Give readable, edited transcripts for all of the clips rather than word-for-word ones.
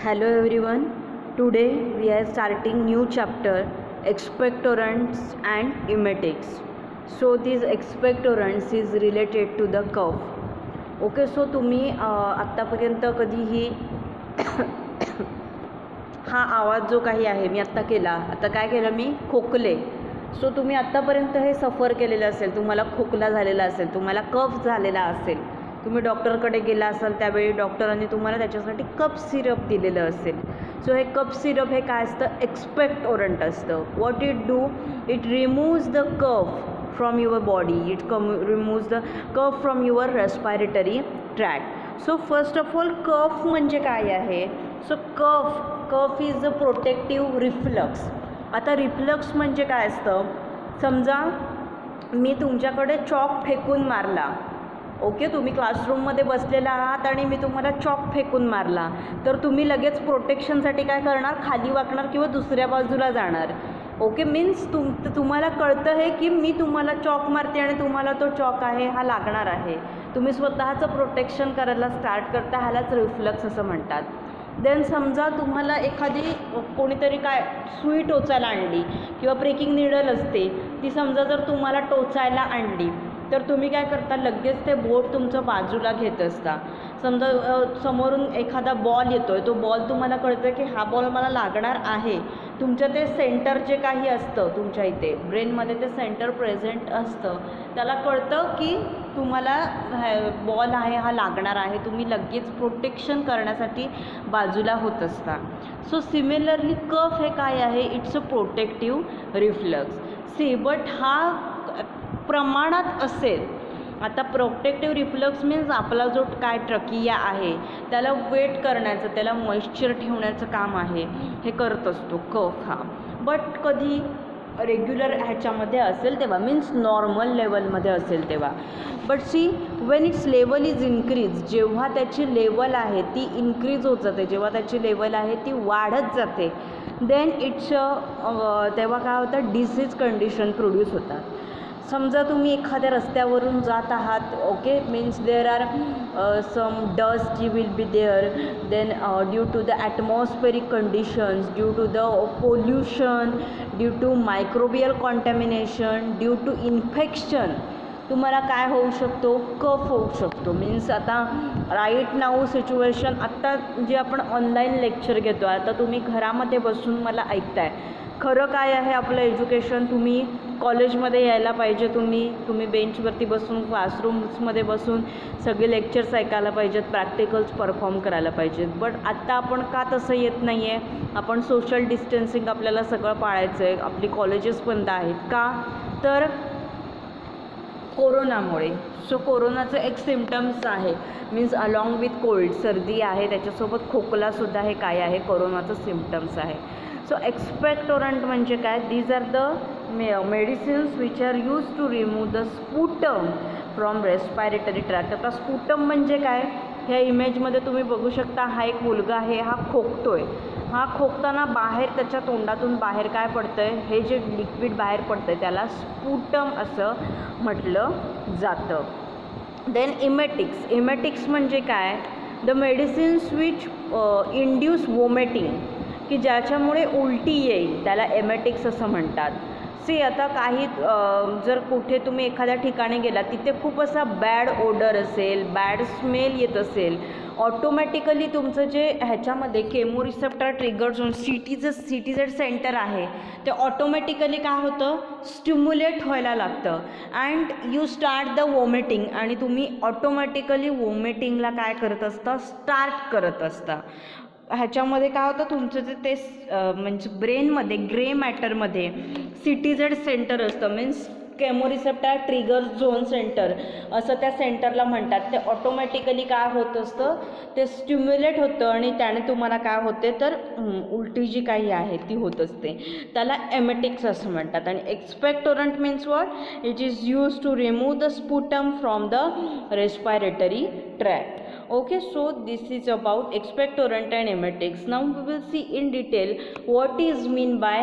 Hello everyone. Today we are starting new chapter expectorants and emetics. So these expectorants is related to the cough. Okay, so तुम्ही आत्तापर्यंत कधीही हा आवाज जो काही आहे मी आत्ता केला, आता काय केलं मी खोकले. सो तुम्ही आत्तापर्यंत हे सफर केलेलं असेल, तुम्हाला खोकला झालेला असेल, तुम्हाला कफ झालेला असेल, तुम्ही डॉक्टरकडे गेला असाल त्यावेळी डॉक्टरांनी तुम्हाला त्याच्यासाठी कफ सिरप दिलेलं असेल. सो हे कफ सिरप हे काय असतं, एक्सपेक्टोरंट असतं. What it do, it removes the cough from your body, it removes the cough from your respiratory tract. So first of all cough म्हणजे काय आहे. So cough is a protective reflex. आता reflex म्हणजे काय असतं, समजा मी तुमच्याकडे चॉक फेकून मारला. ओके, तुम्ही क्लासरूममध्ये बसलेला आहात आणि मी तुम्हाला चॉक फेकून मारला, तर तुम्ही लगेच प्रोटेक्शनसाठी काय करणार, खाली वाकणार किंवा दुसऱ्या बाजूला जाणार. ओके, मीन्स तुम्हाला कळतं आहे की मी तुम्हाला चॉक मारते आणि तुम्हाला तो चॉक आहे हा लागणार आहे. तुम्ही स्वतःचं प्रोटेक्शन करायला स्टार्ट करता, ह्यालाच रिफ्लक्स असं म्हणतात. देन समजा तुम्हाला एखादी कोणीतरी काय सुई टोचायला आणली किंवा प्रिकिंग निडल असते, ती समजा जर तुम्हाला टोचायला आणली तर तुम्ही काय करता, लगेच ते बोट तुमचं बाजूला घेत असता. समजा समोरून एखादा बॉल येतो आहे, तो बॉल तुम्हाला कळतं की हा बॉल मला लागणार आहे. तुमचं ते सेंटर जे काही असतं तुमच्या इथे ब्रेनमध्ये, ते सेंटर प्रेझेंट असतं, त्याला कळतं की तुम्हाला बॉल आहे हा लागणार आहे. तुम्ही लगेच प्रोटेक्शन करण्यासाठी बाजूला होत असता. सो सिमिलरली कफ हे काय आहे, it's a protective reflex. See but हा प्रमाणात असेल. आता प्रोटेक्टिव्ह रिफ्लक्स मीन्स आपला जो काय ट्रकिया आहे त्याला वेट करण्याचं, त्याला मॉइश्चर ठेवण्याचं काम आहे, हे करत असतो कफ हा. बट कधी रेग्युलर ह्याच्यामध्ये असेल तेव्हा, मीन्स नॉर्मल लेवलमध्ये असेल तेव्हा. But see when its level is increase, जेव्हा त्याची लेवल आहे ती इन्क्रीज होत जाते, जेव्हा त्याची लेवल आहे ती वाढत जाते, देन इट्स तेव्हा काय होतं, डिसीज कंडिशन प्रोड्यूस होतात. समजा तुम्ही एखाद्या रस्त्यावरून जात आहात. Okay, means there are some dust will be there, then due to the atmospheric conditions, due to the pollution, due to microbial contamination, due to infection तुम्हाला काय होऊ शकतो, कफ होऊ शकतो. मीन्स आता राईट नाऊ सिच्युएशन, आत्ता जे आपण ऑनलाईन लेक्चर घेतो, आता तुम्ही घरामध्ये बसून मला ऐकताय. खरं काय आहे आपलं एज्युकेशन, तुम्ही कॉलेजमध्ये यायला पाहिजे, तुम्ही बेंचवरती बसून क्लासरूम्समध्ये बसून सगळे लेक्चर्स ऐकायला पाहिजेत, प्रॅक्टिकल्स परफॉर्म करायला पाहिजेत. बट आत्ता आपण का तसं येत नाही आहे, आपण सोशल डिस्टन्सिंग आपल्याला सगळं पाळायचं आहे, आपली कॉलेजेस बंद आहेत. का तर कोरोनामुळे. सो कोरोनाचं एक सिम्टम्स आहे, मीन्स अलॉंग विथ कोल्ड, सर्दी आहे, त्याच्यासोबत खोकलासुद्धा हे काय आहे, कोरोनाचं सिम्टम्स आहे. सो एक्सपेक्टोरंट म्हणजे काय, these are the medicines which are use to remove the sputum from respiratory tract. आता स्पुटम म्हणजे काय, ह्या इमेजमध्ये तुम्ही बघू शकता, हा एक मुलगा आहे, हा खोकतोय. हा खोकताना बाहेर त्याच्या तोंडातून बाहेर काय पडतं आहे, हे जे लिक्विड बाहेर पडतं आहे त्याला स्पुटम असं म्हटलं जातं. देन इमेटिक्स म्हणजे काय, the medicines which induce vomiting, की ज्याच्यामुळे उलटी येईल, त्याला एमेटिक्स असं म्हणतात. सी आता काही जर कुठे तुम्ही एखाद्या ठिकाणी गेला, तिथे खूप असा बॅड ओडर असेल, बॅड स्मेल येत असेल, ऑटोमॅटिकली तुमचं जे ह्याच्यामध्ये केमोरिसेप्टर ट्रिगर झोन, सीटीझेड सेंटर आहे, ते ऑटोमॅटिकली काय होतं, स्टिम्युलेट व्हायला लागतं and you start the vomiting, आणि तुम्ही ऑटोमॅटिकली वॉमिटिंगला काय करत असता, स्टार्ट करत असता. ह्याच्यामध्ये काय होतं, तुमचं जे ते म्हणजे ब्रेनमध्ये ग्रे मॅटरमध्ये सीटीझेड सेंटर असतं, means chemoreceptor trigger zone centre असं त्या सेंटरला म्हणतात. ते ऑटोमॅटिकली काय होत असतं, ते स्टिम्युलेट होतं आणि त्याने तुम्हाला काय होते, तर उलटी जी काही आहे ती होत असते, त्याला एमेटिक्स असं म्हणतात. आणि expectorant means what, it is use to remove the sputum from the respiratory tract. Okay, so this is about expectorant and emetics. Now we will see in detail what is mean by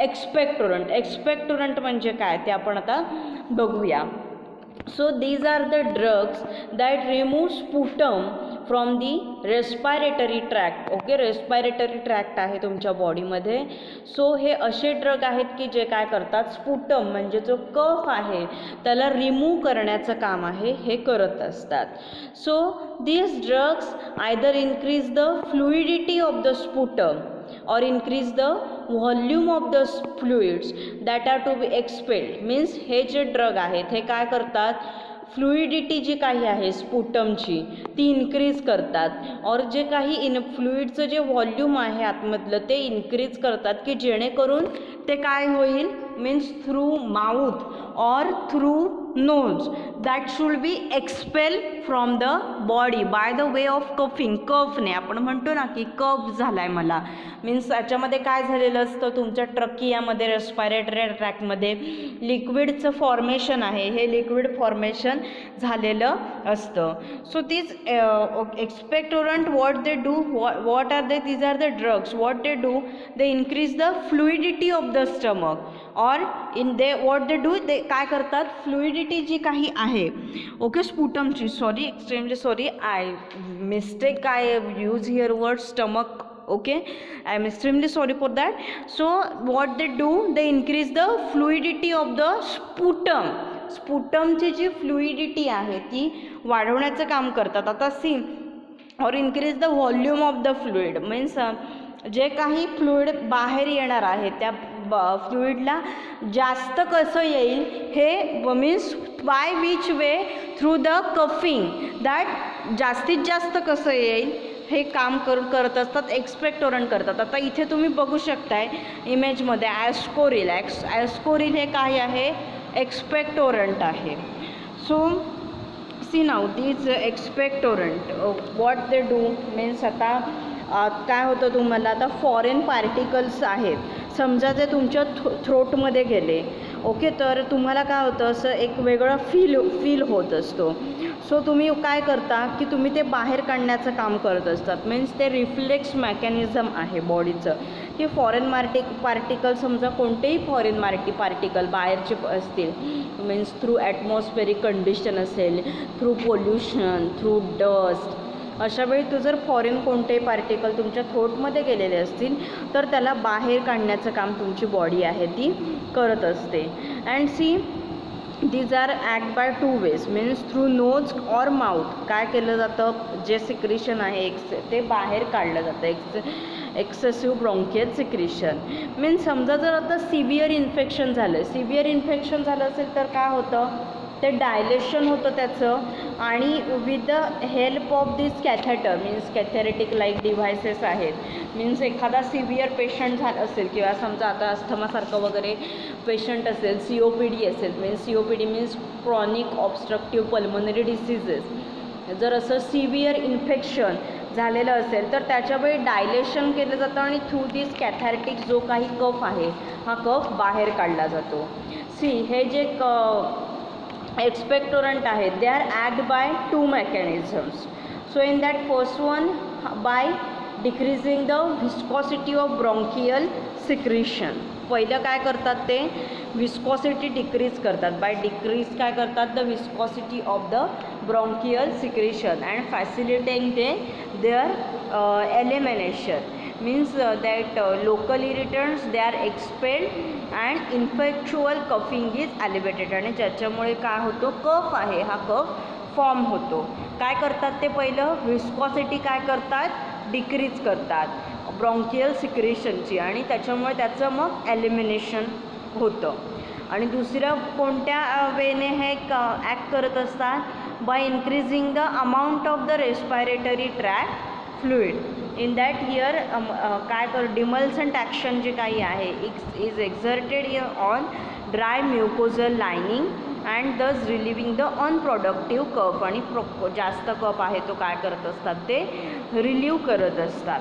expectorant. Expectorant म्हणजे काय ते आपण आता बघूया. So these are the drugs that remove sputum from the respiratory tract. Okay, respiratory tract आहे तुमच्या बॉडीमध्ये. So हे असे ड्रग आहेत की जे काय करतात, स्पुटम म्हणजे जो कफ आहे त्याला रिमूव्ह करण्याचं काम आहे हे करत असतात. So these drugs either increase the fluidity of the sputum or increase the volume of the fluids that are to be expelled. means हे जे ड्रग आहेत हे काय करतात, फ्लुइडिटी जी काही आहे स्पुटमची ती इन्क्रीज करतात, और जे काही फ्लुइडचं जे व्हॉल्यूम आहे आतमधलं ते इन्क्रीज करतात की जेणेकरून ते काय होईल, मीन्स थ्रू माउथ और through nose that should be expel from the body by the way of coughing. कफने आपण म्हणतो ना की कफ झाला आहे मला, मीन्स याच्यामध्ये काय झालेलं असतं, तुमच्या ट्रकियामध्ये रेस्पायरेटरी ट्रॅकमध्ये लिक्विडचं फॉर्मेशन आहे, हे लिक्विड फॉर्मेशन झालेलं असतं. So this expectorant what they do, what are they, these are the drugs. What they do, they increase the fluidity of the stomach और in they what they do, ते काय करतात, fluidity जी काही आहे okay स्पुटमची, sorry extremely sorry, I mistake, I use here word stomach. okay, I am extremely sorry for that. So what they do, they increase the fluidity of the sputum. स्पुटमची जी fluidity आहे ती वाढवण्याचं काम करतात. आता सी, और increase the volume of the fluid, means जे काही फ्लुइड बाहेर येणार आहे त्या फ्लुइडला जास्त कसं येईल हे, means by which way, through the coughing, that जास्तीत जास्त कसं येईल हे काम करत असतात, एक्सपेक्टोरंट करतात. आता इथे तुम्ही बघू शकताय इमेजमध्ये ॲस्कोरिल. ॲस्कोरिल हे काय आहे, एक्सपेक्टोरंट आहे. So see now this expectorant what they do, means आता काय होतं तुम्हाला, आता फॉरेन पार्टिकल्स आहेत समजा ते तुमच्या थ्रोटमध्ये गेले ओके, तर तुम्हाला काय होतं, असं एक वेगळं फील होत असतो. सो तुम्ही काय करता की तुम्ही ते बाहेर काढण्याचं काम करत असतात. मीन्स ते रिफ्लेक्स मेकॅनिझम आहे बॉडीचं की फॉरेन पार्टिकल समजा कोणतेही फॉरेन पार्टिकल बाहेरचे असतील, मीन्स थ्रू ॲटमॉस्फेरिक कंडिशन असेल, थ्रू पोल्युशन, थ्रू डस्ट, अशा वेळी तू जर फॉरेन कोणतेही पार्टिकल तुमच्या थ्रोटमध्ये गेलेले असतील तर त्याला बाहेर काढण्याचं काम तुमची बॉडी आहे ती करत असते. And see these are act by 2 ways, means through nose और माउथ काय केलं जातं, जे सिक्रिशन आहे ते बाहेर काढलं जातं, एक्सेसिव्ह ब्रॉन्कियल सिक्रिशन. मीन्स समजा जर आता सिव्हिअर इन्फेक्शन झालं असेल तर काय होतं, ते डायलेशन होतं त्याचं, आणि with the help of this catheter, means कॅथेरेटिक लाईक डिव्हायसेस आहेत. मीन्स एखादा सिव्हिअर पेशंट झाला असेल किंवा समजा आता अस्थमासारखं वगैरे पेशंट असेल, COPD असेल, means COPD means chronic obstructive pulmonary diseases, जर असं सिव्हिअर इन्फेक्शन झालेलं असेल तर त्याच्यावेळी डायलेशन केलं जातं आणि थ्रू दिस कॅथॅरेटिक जो काही कफ आहे हा कफ बाहेर काढला जातो. सी, हे जे एक्सपेक्टोरंट आहेत they are act by 2 mechanisms. So in that first one by decreasing the viscosity of bronchial secretion. पहिलं काय करतात ते विस्कॉसिटी डिक्रीज करतात, बाय डिक्रीज काय करतात the viscosity of the bronchial secretion and facilitating their elimination. means that local irritants they are expelled and ineffectual coughing is alleviated. आणि ज्याच्यामुळे काय होतो, कफ आहे हा कफ फॉर्म होतो. काय करतात ते पहिलं विस्कॉसिटी काय करतात डिक्रीज करतात ब्रॉन्कियल सिक्रेशनची, आणि त्याच्यामुळे त्याचं मग एलिमिनेशन होतं. आणि दुसरं कोणत्या वेने हे ॲक्ट करत असतात, by increasing the amount of the respiratory tract fluid. In that here काय कर डिमल्संट ॲक्शन जे काही आहे is exerted on dry mucosal lining and thus relieving the unproductive cough. आणि जास्त कफ आहे तो काय करत असतात ते रिलीव्ह करत असतात.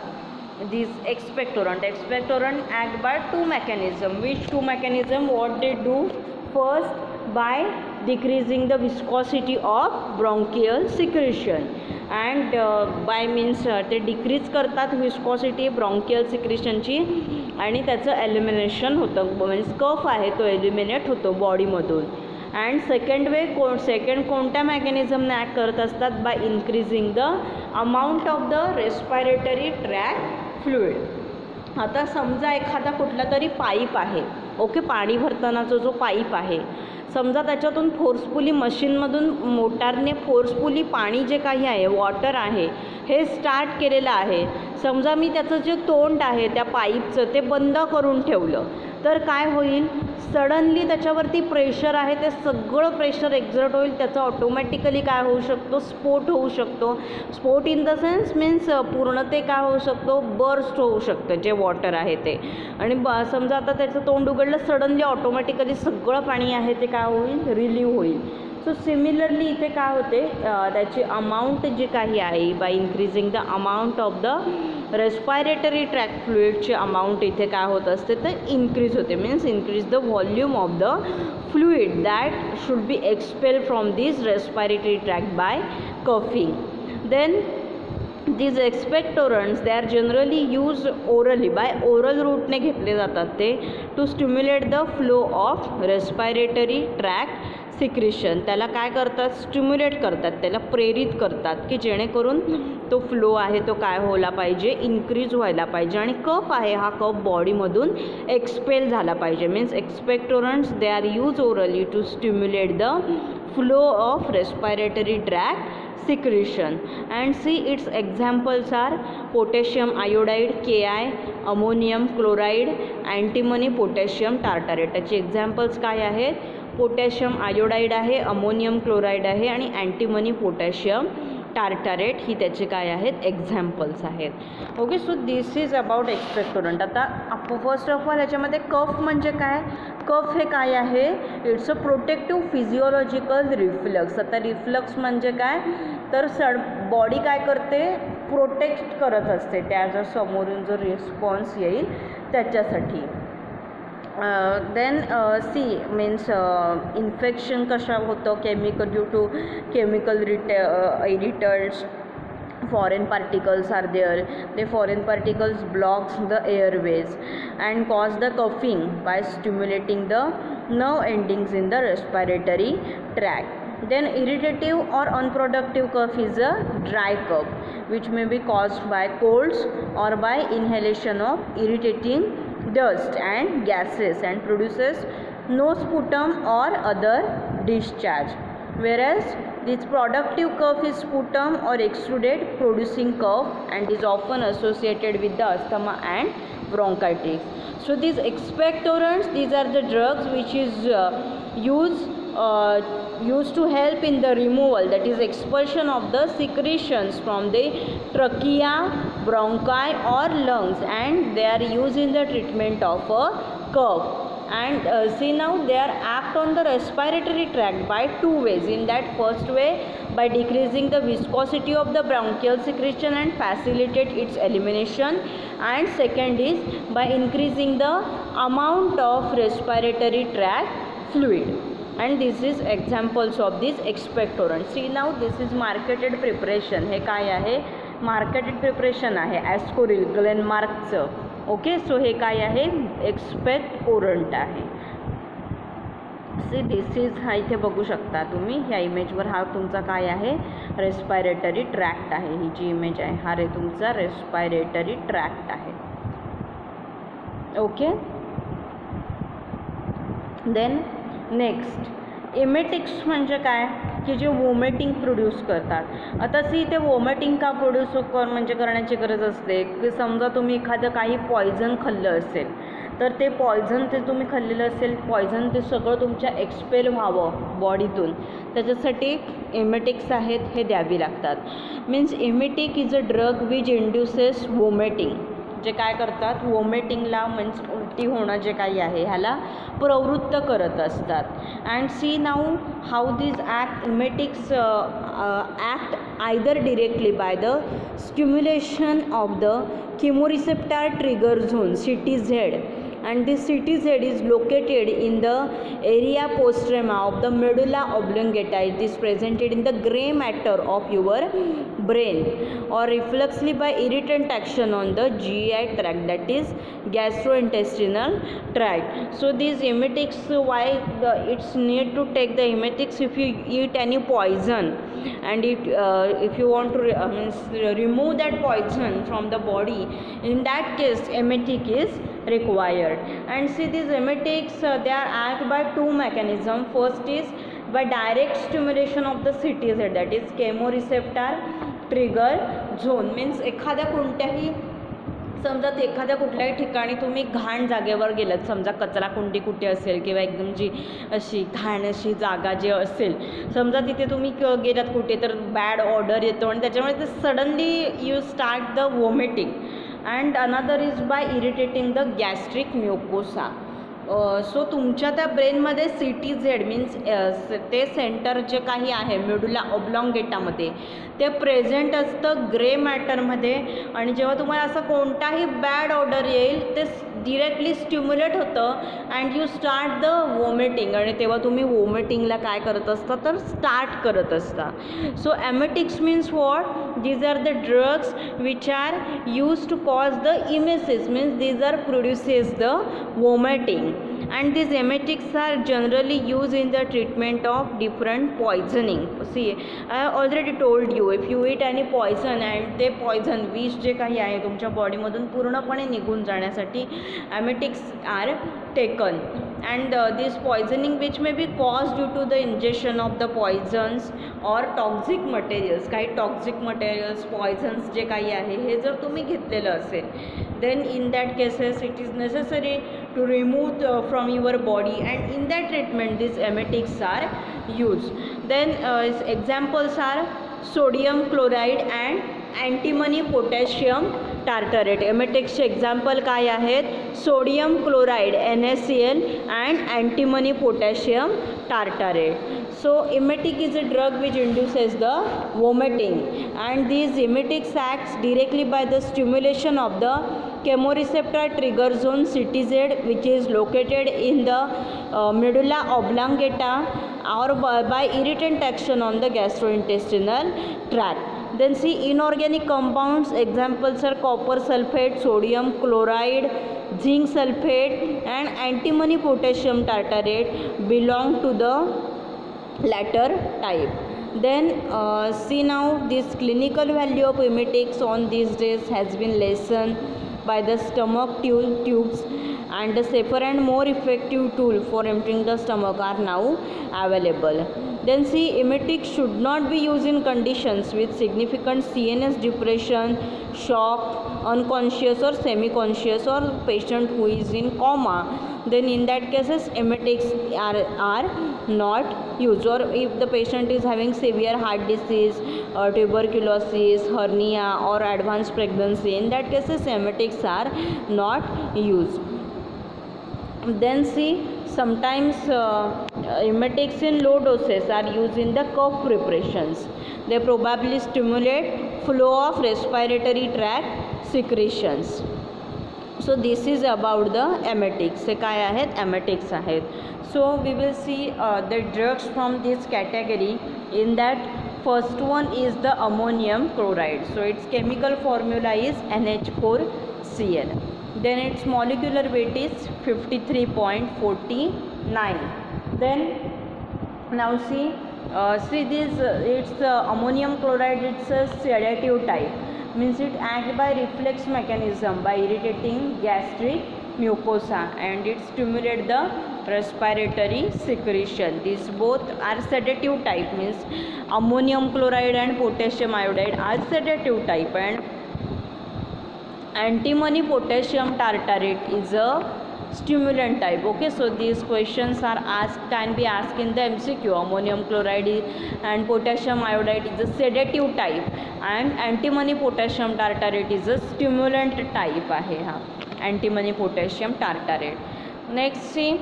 This expectorant act by 2 mechanisms. Which 2 mechanisms? what they do first, by decreasing the viscosity of bronchial secretion and by means ते डिक्रीज करतात विस्कॉसिटी ब्रॉन्कियल सिक्रेशनची आणि त्याचं एलिमिनेशन होतं, मीन्स कफ आहे तो एलिमिनेट होतो बॉडीमधून. अँड सेकंड कोणत्या मेकॅनिझमने ॲक्ट करत असतात? By increasing the amount of the respiratory tract fluid. आता समजा एखादा कुठला तरी पाईप आहे, ओके, पाणी भरतानाचा जो पाईप आहे, समजा त्याच्यातून फोर्सफुली मशीनमधून मोटारने फोर्सफुली पाणी जे काही आहे, वॉटर आहे, हे स्टार्ट केलेलं आहे. समजा मी त्याचं जे तोंड आहे त्या पाईपचं ते बंद करून ठेवलं, तर काय होईल? सडनली त्याच्यावरती प्रेशर आहे ते सगळं प्रेशर एक्झर्ट होईल. त्याचा ऑटोमॅटिकली काय होऊ शकतो? स्फोट होऊ शकतो. स्फोट इन द सेन्स मीन्स पूर्ण ते काय होऊ शकतो? बर्स्ट होऊ शकतं जे वॉटर आहे ते. आणि समजा आता त्याचं तोंड उघडलं, सडनली ऑटोमॅटिकली सगळं पाणी आहे ते काय होईल? रिलीव्ह होईल. सो सिमिलरली इथे काय होते? त्याची अमाऊंट जी काही आहे, by increasing the amount of the respiratory tract फ्लुइडची अमाऊंट इथे काय होत असते? तर इन्क्रीज होते. Means increase the volume of the fluid that should be expel from this respiratory tract by coughing. Then these expectorants they are generally used orally, by oral route ने घेतले जातात ते, to stimulate the flow of respiratory tract secretion. त्याला काय करतात? Stimulate करतात, त्याला प्रेरित करतात की जेणेकरून तो फ्लो आहे तो काय व्हायला पाहिजे? इन्क्रीज व्हायला पाहिजे. आणि कफ आहे हा कफ बॉडीमधून एक्सपेल झाला पाहिजे. Means expectorants they are use orally to stimulate the flow of respiratory tract secretion. And see its examples are potassium iodide Ki, ammonium chloride, antimony potassium tartarate. त्याचे एक्झाम्पल्स काय आहेत? पोटॅशियम आयोडाईड आहे, ammonium chloride आहे आणि antimony potassium टार्टारेट ही त्याचे काय आहेत? Examples आहेत. Okay, so this is about expectorant. आता फर्स्ट ऑफ ऑल याच्यामध्ये कफ म्हणजे काय? कफ हे काय आहे? It's a protective physiological reflux. आता रिफ्लक्स म्हणजे काय? तर बॉडी काय करते? प्रोटेक्ट करत असते त्या जर समोरून जो रिस्पॉन्स येईल त्याच्यासाठी. देन सी मीन्स इन्फेक्शन कशा होतं? Chemical due to chemical irritants, foreign particles are there. The foreign particles blocks the airways and cause the coughing by stimulating the nerve endings in the respiratory tract. Then irritative or unproductive cough is a dry cough which may be caused by colds or by inhalation of irritating dust and gases and produces no sputum or other discharge. Whereas this productive cough is sputum or exudate producing cough and is often associated with the asthma and bronchitis. So these expectorants, these are the drugs which is used to help in the removal, that is expulsion of the secretions from the trachea, bronchi or lungs, and they are used in the treatment of a cough. And see now they are act on the respiratory tract by two ways. In that first way, by decreasing the viscosity of the bronchial secretion and facilitate its elimination, and second is by increasing the amount of respiratory tract fluid. And this is examples of these expectorants. See now this is marketed preparation. हे काय आहे? Marketed preparation आहे ॲस्कोरिल ग्लेनमार्कचं. Okay, so हे काय आहे? Expectorant आहे. See this is, हा इथे बघू शकता तुम्ही ह्या इमेजवर, हा तुमचा काय आहे? रेस्पायरेटरी ट्रॅक्ट आहे. ही जी इमेज आहे हा रे तुमचा रेस्पायरेटरी ट्रॅक्ट आहे. ओके, देन नेक्स्ट इमेटिक्स म्हणजे काय? की जे वोमिटिंग प्रोड्यूस करतात. आता सी इथे वोमिटिंग का प्रोड्यूस म्हणजे करण्याची गरज असते की समजा तुम्ही एखादं काही पॉयझन खाल्लं असेल, तर ते पॉयझन ते तुम्ही खाल्लेलं असेल पॉयझन ते सगळं तुमच्या एक्सपेल व्हावं बॉडीतून, त्याच्यासाठी इमेटिक्स आहेत हे द्यावी लागतात. Means emetic is a drug which induces vomiting. जे काय करतात? वोमिटिंगला मीन्स उलटी होणं जे काही आहे ह्याला प्रवृत्त करत असतात. And see now how this act emetics act either directly by the stimulation of the chemorreceptor trigger zone CTZ and this CTZ is located in the area postrema of the medulla oblongata. It is presented in the gray matter of your brain, or reflexly by irritant action on the GI tract, that is gastrointestinal tract. So these emetics, why it's need to take the emetics if you eat any poison, and if you want to remove that poison from the body, in that case emetic is required. And see, these emetics they are act by two mechanisms. First is by direct stimulation of the CTZ, that is chemoreceptor trigger zone. means एखाद्या कोणत्याही, समजा एखाद्या कुठल्याही ठिकाणी तुम्ही घाण जागेवर गेलात, समजा कचरा कुंडी कुठे असेल किंवा एकदम जी अशी घाण अशी जागा जे असेल, समजा तिथे तुम्ही गेलात कुठे, तर बॅड ऑर्डर येतो आणि त्याच्यामुळे ते suddenly you start the vomiting. And another is by irritating the gastric mucosa. So तुमच्या त्या ब्रेनमध्ये CTZ मीन्स ते सेंटर जे काही आहे मेडुला ऑब्लॉंगेटामध्ये, ते प्रेझेंट असतं ग्रे मॅटरमध्ये. आणि जेव्हा तुम्हाला असं कोणताही बॅड ऑर्डर येईल, ते डिरेक्टली स्टिम्युलेट होतं and you start the vomiting. आणि तेव्हा तुम्ही वॉमिटिंगला काय करत असता, तर स्टार्ट करत असता. So emetics means what, these are the drugs which are used to cause the emesis, means these are produces the vomiting, and these emetics are generally used in the treatment of different poisoning. See, I already told you, if you eat any poison and ते poison विष जे काही आहे तुमच्या बॉडीमधून पूर्णपणे निघून जाण्यासाठी emetics are taken, and this poisoning which may be caused due to the ingestion of the poisons or toxic materials, काही toxic materials poisons जे काही आहे हे जर तुम्ही घेतलेलं असेल, then in that cases it is necessary to remove from your body, and in that treatment these emetics are used. Then examples are sodium chloride and antimony potassium tartarate. एमेटिक्सचे example काय आहेत, sodium chloride NaCl and antimony potassium tartarate. So emetic is a drug which induces the vomiting, and these emetics acts directly by the stimulation of the chemoreceptor trigger zone CTZ, which is located in the medulla oblongata, or by irritant action on the gastrointestinal tract. Then see, inorganic compounds, examples are copper sulfate, sodium chloride, zinc sulfate and antimony potassium tartarate belong to the latter type. Then see, now this clinical value of emetics on these days has been lessened by the stomach tubes, and a safer and more effective tool for emptying the stomach are now available. Then see, emetics should not be used in conditions with significant CNS depression, shock, unconscious or semi-conscious, or patient who is in coma. Then in that cases emetics are not used. Or if the patient is having severe heart disease, tuberculosis, hernia or advanced pregnancy, in that cases emetics are not used. Then see, sometimes emetics in low doses are used in the cough preparations. They probably stimulate flow of respiratory tract secretions. So this is about the emetics. हे काय आहेत, emetics आहेत. So we will see the drugs from this category. In that, first one is the ammonium chloride. So its chemical formula is NH4Cl. Then its molecular weight is 53.49. Then now see this it's ammonium chloride. It's a sedative type, means it acts by reflex mechanism by irritating gastric mucosa, and it stimulates the respiratory secretion. These both are sedative type, means ammonium chloride and potassium iodide are sedative type, and antimony potassium tartarate is a stimulant type. Okay, so these questions are asked, can be asked in the MCQ. Ammonium chloride and potassium iodide is a sedative type, and antimony potassium tartarate is a stimulant type आहे हा antimony potassium tartarate. Next see,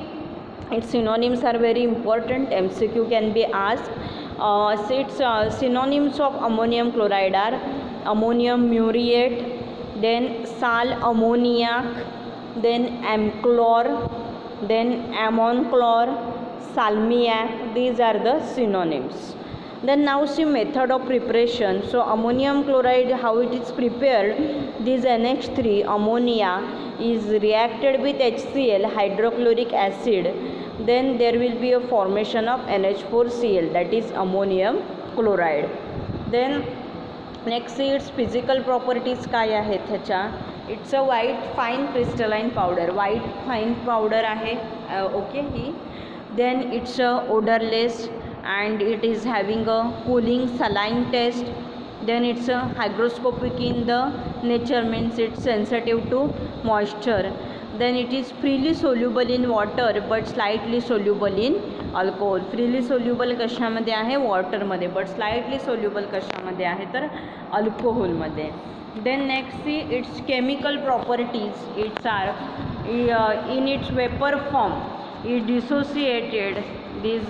its synonyms are very important. MCQ can be asked. So its synonyms of ammonium chloride are ammonium muriate, then sal ammoniac, then Amclor, then Amonclor, Salmiac. These are the synonyms. Then now see method of preparation. So ammonium chloride, how it is prepared. This NH3 ammonia is reacted with HCl, hydrochloric acid. Then there will be a formation of NH4Cl, that is ammonium chloride. Then next see its physical properties काय आहेत ह्याच्या. It's a white fine crystalline powder, white fine powder आहे okay ही. Then it's a odourless and it is having a cooling saline taste. Then it's a hygroscopic in the nature, means it's sensitive to moisture. Then it is freely soluble in water but slightly soluble in alcohol. freely soluble कशामध्ये आहे, वॉटरमध्ये, but slightly soluble कशामध्ये आहे तर अल्कोहोलमध्ये. Then next see its chemical properties. It's are in its vapor form it dissociated this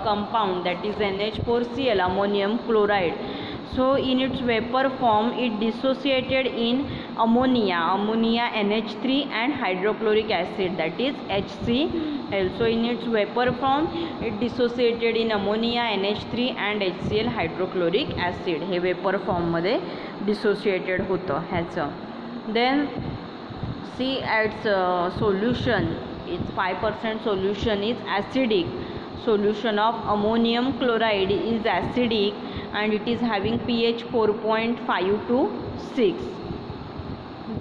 compound, that is NH4Cl, ammonium chloride. So in its vapor form it dissociated in ammonia, NH3 and hydrochloric acid, that is HCl. So in its vapor form it dissociated in ammonia, NH3 and HCl, hydrochloric acid. हे vapor form मध्ये dissociated होतं ह्याचं. Then see its solution, its 5% solution is acidic. Solution of ammonium chloride is acidic and it is having pH 4.5 to 6.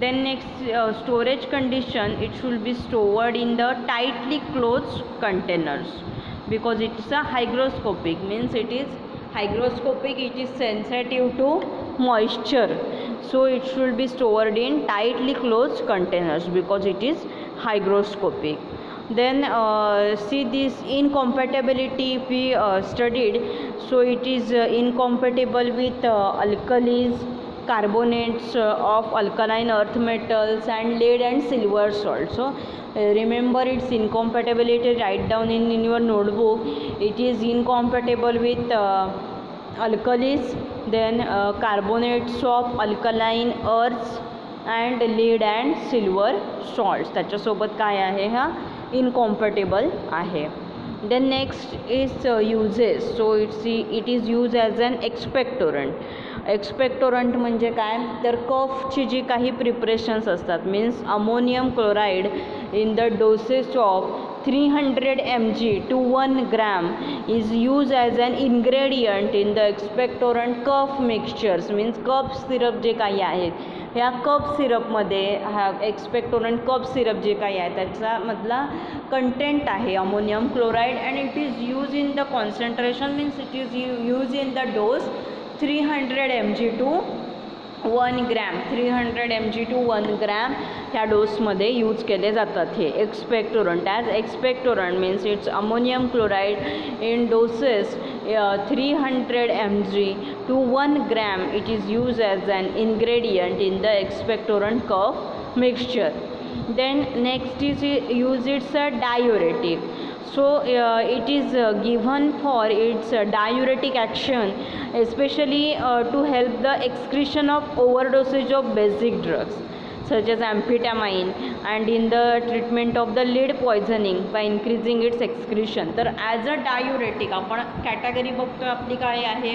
Then next storage condition, it should be stored in the tightly closed containers because it is a hygroscopic, means it is hygroscopic, it is sensitive to moisture. So it should be stored in tightly closed containers because it is hygroscopic. Then see this incompatibility if we studied, so it is incompatible with alkalis, carbonates of alkaline earth metals and lead and silver salt. So remember its incompatibility, write down in your notebook. It is incompatible with alkalis, then carbonates of alkaline earths and lead and silver salts. त्याच्यासोबत काय आहे हा इनकॉम्पॅटेबल आहे. Then next is uses. So it is used as an expectorant. एक्सपेक्टोरंट म्हणजे काय तर कफची जी काही preparations असतात, means ammonium chloride in the dosage of 300 mg to 1 gram is used as an ingredient in the expectorant cough mixtures. Means cough syrup जे काही आहेत ह्या कफ सिरपमध्ये हा एक्सपेक्टोरंट कफ सिरप जे काही आहे त्याच्यामधला कंटेंट आहे ammonium chloride and it is use in the concentration, means it is use in the dose 300 mg to 1 gram. 300 mg to 1 gram ह्या डोसमध्ये यूज केले जातात हे expectorant. As expectorant means it's ammonium chloride in doses 300 mg to 1 gram. It is used as an ingredient in the expectorant cough mixture. Then next is use its a diuretic. So it is given for its diuretic action, especially to help the excretion of overdosage of basic drugs such as amphetamine and in the treatment of the lead poisoning by increasing its excretion. तर as a diuretic आपण category बघतो आपली काय आहे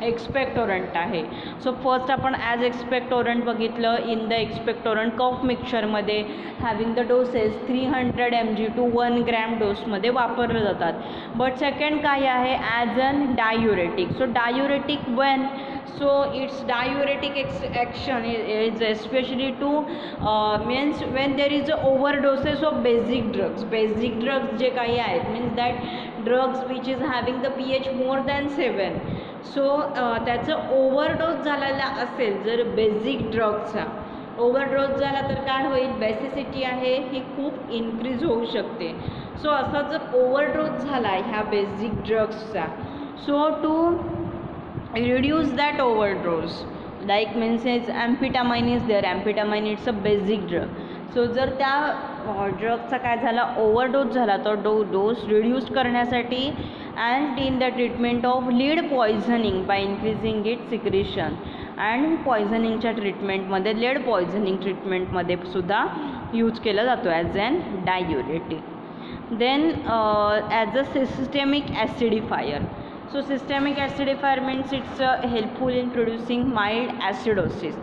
expectorant आहे. So first आपण as expectorant बघितलं in the expectorant cough मिक्सचरमध्ये having the doses 300 mg to 1 gram डोसमध्ये वापरले जातात. बट सेकंड काय आहे as an diuretic. So diuretic when so its diuretic action is especially to means when there is a overdoses of basic drugs जे काही आहेत means that drugs which is having the pH more than 7. So त्याचं overdose झालेला असेल जर basic ड्रग्सचा overdose झाला तर काय होईल बेसिसिटी आहे ही खूप इन्क्रीज होऊ शकते. सो असा जर ओव्हरडोस झाला ह्या बेसिक ड्रग्सचा so to reduce that overdose like means amphetamine is there. amphetamine it's a basic drug. So जर त्या ड्रगचा काय झाला ओव्हरडोस झाला तर डोस रिड्यूस करण्यासाठी and in the treatment of lead poisoning by increasing it secretion and पॉयझनिंगच्या ट्रीटमेंटमध्ये, लेड पॉयझनिंग ट्रीटमेंटमध्ये सुद्धा यूज केला जातो as an diuretic. Then as a systemic acidifier. So systemic acidifier means it's helpful in producing mild acidosis.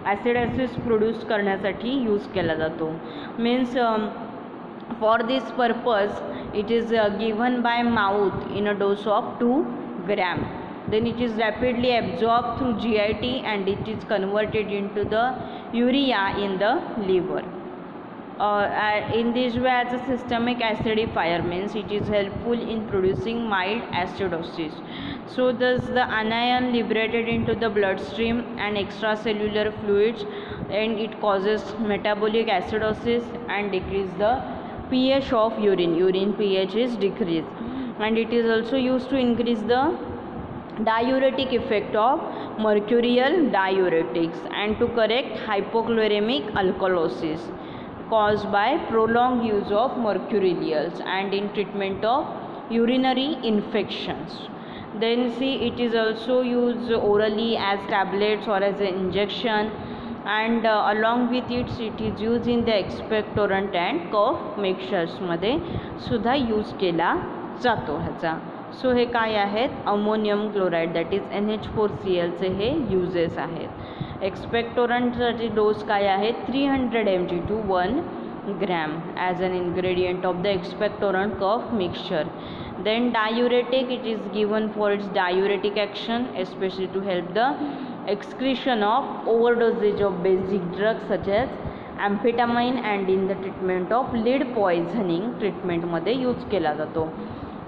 Acidosis produce करण्यासाठी use केला जातो. Means for this purpose it is given by mouth in a dose of 2 gram. Then it is rapidly absorbed through GIT and it is converted into the urea in the liver. In this way, as a systemic acidifier means it is helpful in producing mild acidosis. So thus the anion liberated into the bloodstream and extracellular fluids, and it causes metabolic acidosis and decrease the pH of urine. Urine pH is decreased, and it is also used to increase the diuretic effect of mercurial diuretics and to correct hypochloremic alkalosis caused by prolonged use of mercurials and in treatment of urinary infections. Then see, it is also used orally as tablets or as an injection, and along with it is used in the expectorant and cough mixtures मध्ये सुद्धा use केला जातो ह्याचा. So हे काय आहेत, ammonium chloride that is NH4Clचे हे uses आहेत. एक्सपेक्टोरंटसाठी डोस काय आहे, 300 mg to 1 gram as an ingredient of the expectorant cough mixture. Then diuretic, it is given for its diuretic action, especially to help the excretion of overdosage of basic drugs such as amphetamine, and in the treatment of lead poisoning treatment मध्ये use केला जातो.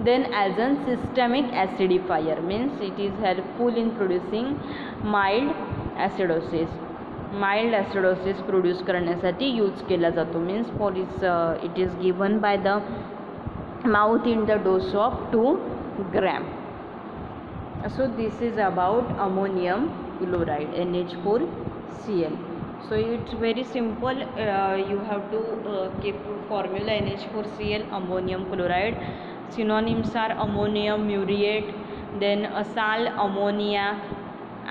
Then as a systemic acidifier means it is helpful in producing mild acidosis. Mild acidosis produce करण्यासाठी use केला जातो. Means for it is given by the mouth in the dose of 2 gram. So this is about ammonium chloride, NH4Cl. So it's very simple. You have to keep formula NH4Cl, ammonium chloride. Synonyms are ammonium muriate, then sal ammoniac,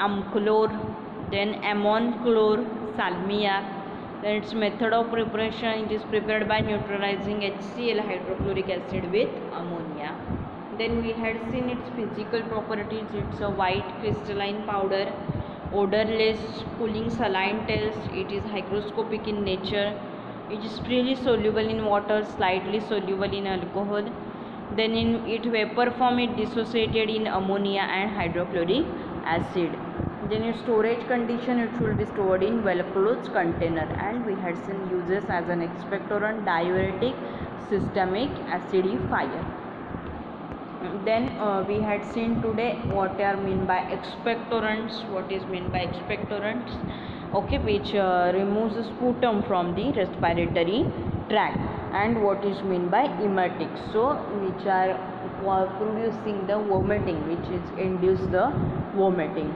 amchlor, then ammon chlor, salmiac. Then its method of preparation, it is prepared by neutralizing HCl, hydrochloric acid, with ammonia. Then we had seen its physical properties. It's a white crystalline powder, odorless, cooling saline taste. It is hygroscopic in nature. It is freely soluble in water, slightly soluble in alcohol. Then in its vapor form it dissociated in ammonia and hydrochloric acid. Then its storage condition, it should be stored in well closed container, and we had seen uses as an expectorant, diuretic, systemic acidifier. Then we had seen today what are mean by expectorants, what is meant by expectorants, okay, which removes sputum from the respiratory tract, and what is mean by emetics, so which are producing the vomiting, which is induce the vomiting.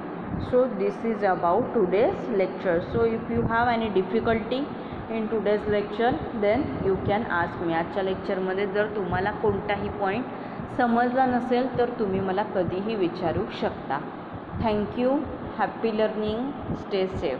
So this is about today's lecture. So if you have any difficulty in today's lecture, then you can ask me. आजच्या लेक्चरमध्ये जर तुम्हाला कोणताही point समजला नसेल तर तुम्ही मला कधीही विचारू शकता. Thank you. Happy learning. Stay safe.